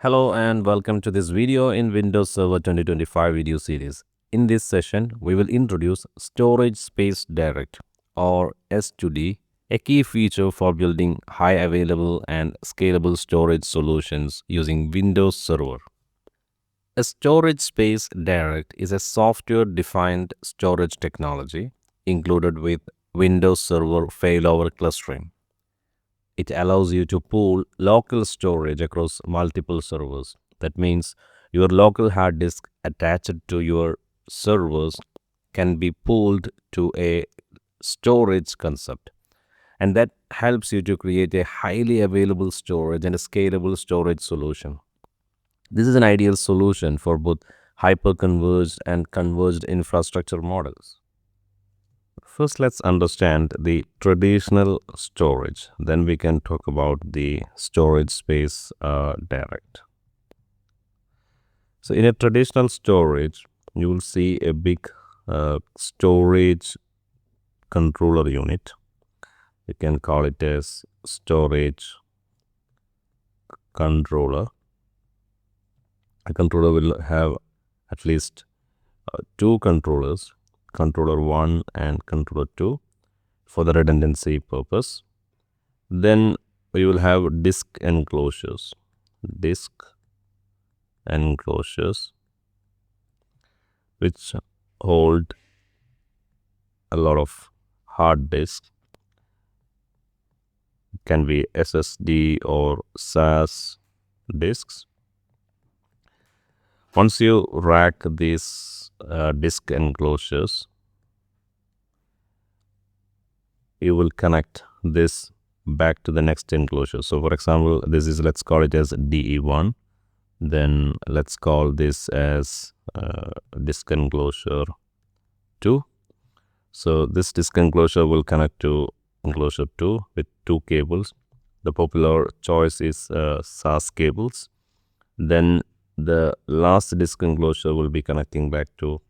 Hello and welcome to this video in Windows Server 2025 video series. In this session, we will introduce Storage Space Direct or S2D, a key feature for building high available and scalable storage solutions using Windows Server. A storage space direct is a software-defined storage technology included with Windows Server Failover Clustering. It allows you to pool local storage across multiple servers. That means your local hard disk attached to your servers can be pooled to a storage concept. And that helps you to create a highly available storage and a scalable storage solution. This is an ideal solution for both hyper-converged and converged infrastructure models. First, let's understand the traditional storage. Then we can talk about the storage space direct. So in a traditional storage, you will see a big storage controller unit. You can call it as storage controller. A controller will have at least two controllers, controller 1 and controller 2 for the redundancy purpose. Then we will have disk enclosures which hold a lot of hard disk. It can be SSD or SAS disks. Once you rack these disk enclosures, you will connect this back to the next enclosure. So for example, this is, let's call it as DE1. Then let's call this as disk enclosure 2. So this disk enclosure will connect to enclosure 2 with two cables. The popular choice is SAS cables. Then the last disk enclosure will be connecting back to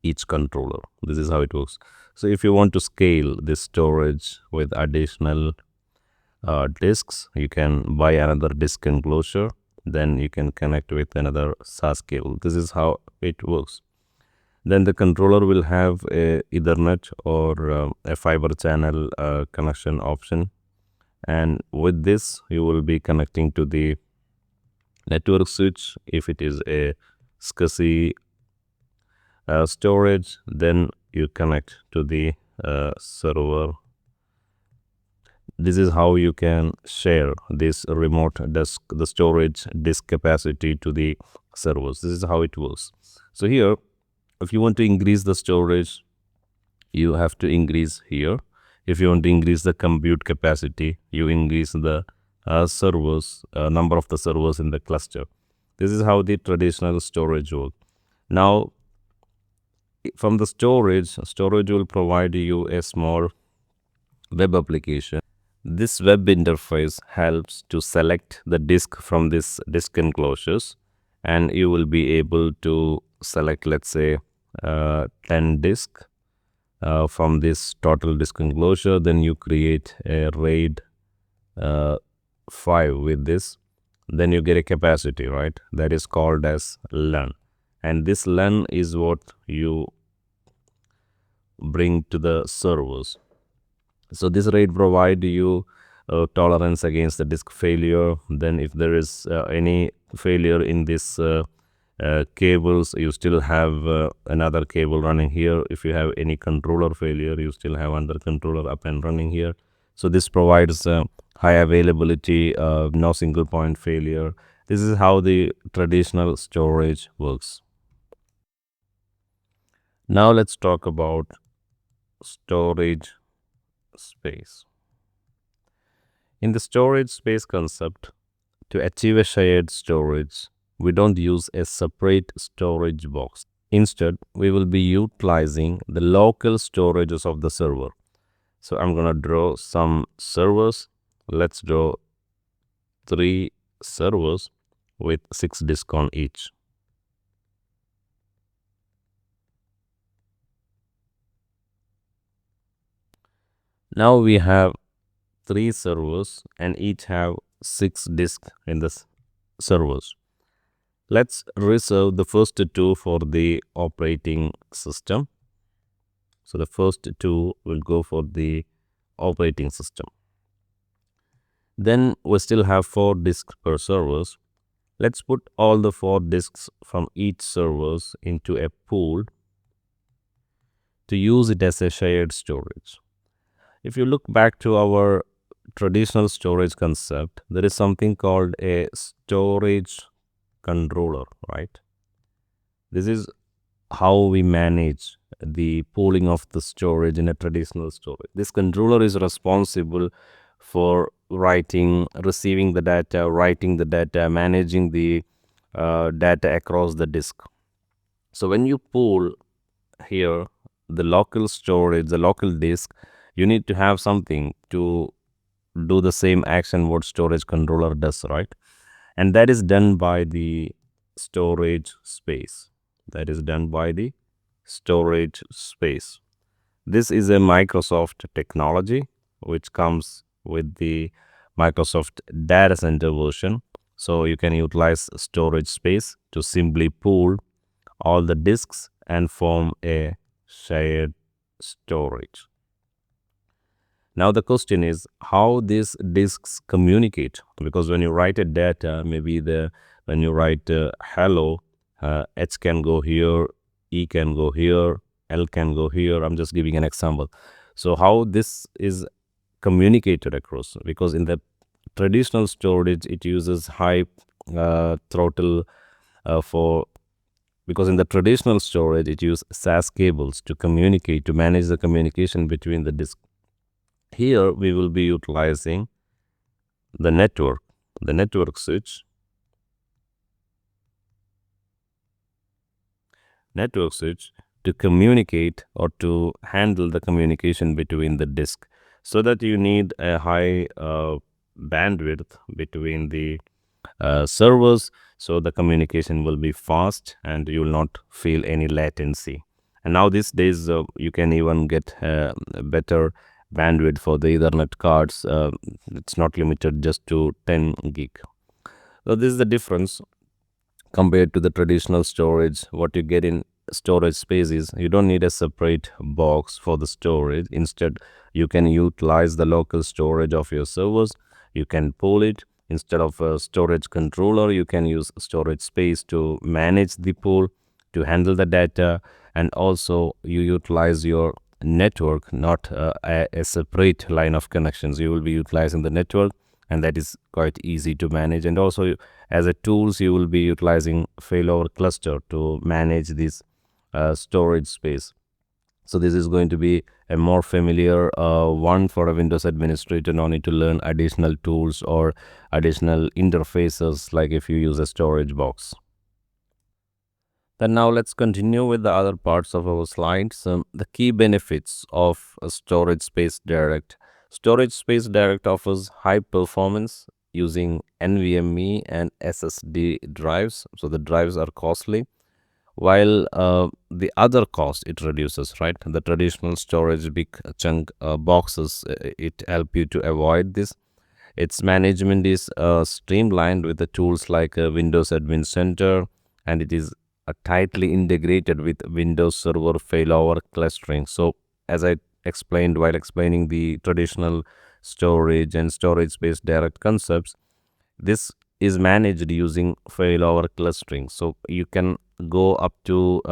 each controller. This is how it works. So if you want to scale this storage with additional disks, you can buy another disk enclosure. Then you can connect with another SAS cable. This is how it works. Then the controller will have a Ethernet or a fiber channel connection option. And with this, you will be connecting to the network switch. If it is a SCSI storage, then you connect to the server. This is how you can share this remote disk, the storage disk capacity to the servers. This is how it works. So here, if you want to increase the storage, you have to increase here. If you want to increase the compute capacity, you increase the servers, number of the servers in the cluster. This is how the traditional storage works. Now, from the storage will provide you a small web application. This web interface helps to select the disk from this disk enclosures, and you will be able to select, let's say, 10 disk from this total disk enclosure. Then you create a RAID 5 with this. Then you get a capacity, right? That is called as LUN. And this LUN is what you bring to the servers. So this RAID provide you tolerance against the disk failure. Then if there is any failure in this cables, you still have another cable running here. If you have any controller failure, you still have another controller up and running here. So this provides high availability, no single point failure. This is how the traditional storage works. Now let's talk about storage space. In the storage space concept, to achieve a shared storage, we don't use a separate storage box. Instead, we will be utilizing the local storages of the server. So I'm going to draw some servers. Let's draw 3 servers with 6 disks on each. Now we have 3 servers and each have 6 disks in this servers. Let's reserve the first two for the operating system. So the first two will go for the operating system. Then we still have 4 disks per servers. Let's put all the 4 disks from each servers into a pool to use it as a shared storage. If you look back to our traditional storage concept, there is something called a storage controller, right? This is how we manage the pooling of the storage in a traditional storage. This controller is responsible for receiving the data, writing the data, managing the data across the disk. So when you pool here the local storage, the local disk, you need to have something to do the same action what storage controller does, right? And that is done by the storage space. That is done by the storage space. This is a Microsoft technology which comes with the Microsoft data center version. So you can utilize storage space to simply pool all the disks and form a shared storage. Now the question is how these disks communicate, because when you write a data, maybe when you write hello, H can go here, E can go here, L can go here. I'm just giving an example. So how this is communicated across, because in the traditional storage it uses high throttle because in the traditional storage it uses SAS cables to communicate, to manage the communication between the disk. Here we will be utilizing the network switch to communicate or to handle the communication between the disk, so that you need a high bandwidth between the servers, so the communication will be fast and you will not feel any latency. And now these days you can even get better bandwidth for the Ethernet cards. It's not limited just to 10 gig. So this is the difference compared to the traditional storage. What you get in storage space is you don't need a separate box for the storage. Instead, you can utilize the local storage of your servers. You can pool it. Instead of a storage controller, you can use storage space to manage the pool, to handle the data, and also you utilize your network, not a separate line of connections. You will be utilizing the network, and that is quite easy to manage. And also as a tools, you will be utilizing failover cluster to manage this storage space. So this is going to be a more familiar one for a Windows administrator. No need to learn additional tools or additional interfaces like if you use a storage box. Then now let's continue with the other parts of our slides. The key benefits of a Storage Space Direct. Storage Space Direct offers high performance using NVMe and SSD drives. So the drives are costly, while the other cost it reduces, right? The traditional storage big chunk boxes, it help you to avoid this. Its management is streamlined with the tools like Windows Admin Center, and it is tightly integrated with Windows Server Failover Clustering. So as I explained while explaining the traditional storage and storage space direct concepts, this is managed using failover clustering. So you can go up to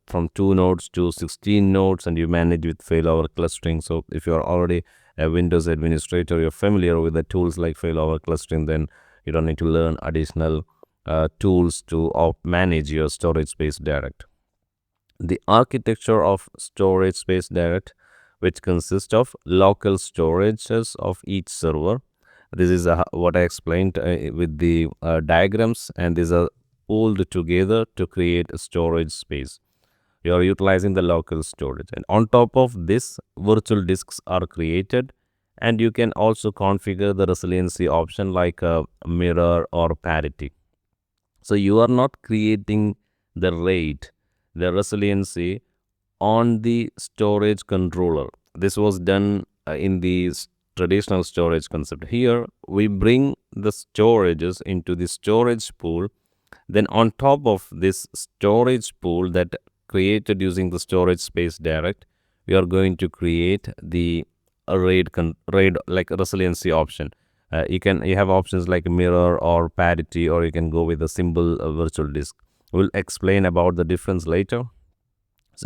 from 2 nodes to 16 nodes, and you manage with failover clustering. So if you are already a Windows administrator, you're familiar with the tools like failover clustering, then you don't need to learn additional tools to manage your storage space direct. The architecture of storage space direct, which consists of local storages of each server. This is what I explained with the diagrams, and these are pulled together to create a storage space. You are utilizing the local storage, and on top of this, virtual disks are created, and you can also configure the resiliency option like a mirror or parity. So you are not creating the RAID, the resiliency, on the storage controller. This was done in the traditional storage concept. Here, we bring the storages into the storage pool. Then on top of this storage pool that created using the storage space direct, we are going to create the RAID like resiliency option. You have options like mirror or parity, or you can go with a simple virtual disk. We'll explain about the difference later.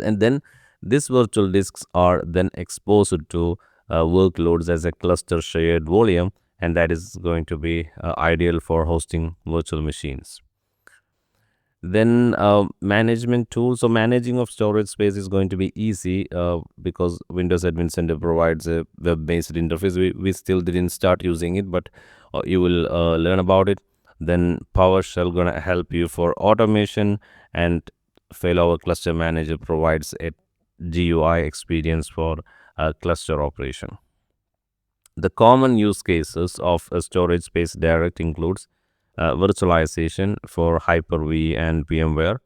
And then these virtual disks are then exposed to workloads as a cluster shared volume, and that is going to be ideal for hosting virtual machines. Then management tools. So managing of storage space is going to be easy because Windows Admin Center provides a web-based interface. We still didn't start using it, but you will learn about it. Then PowerShell gonna help you for automation, and Failover Cluster Manager provides a GUI experience for cluster operation. The common use cases of a storage space direct includes virtualization for Hyper-V and VMware,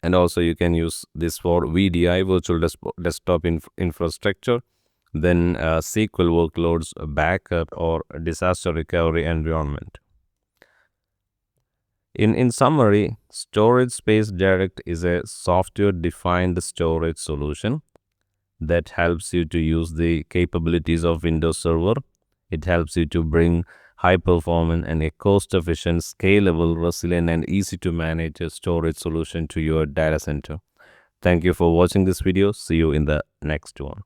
and also you can use this for VDI, virtual desktop infrastructure, then SQL workloads, backup, or disaster recovery environment. In summary, Storage Space Direct is a software-defined storage solution that helps you to use the capabilities of Windows Server. It helps you to bring high performance and a cost-efficient, scalable, resilient, and easy to manage a storage solution to your data center. Thank you for watching this video. See you in the next one.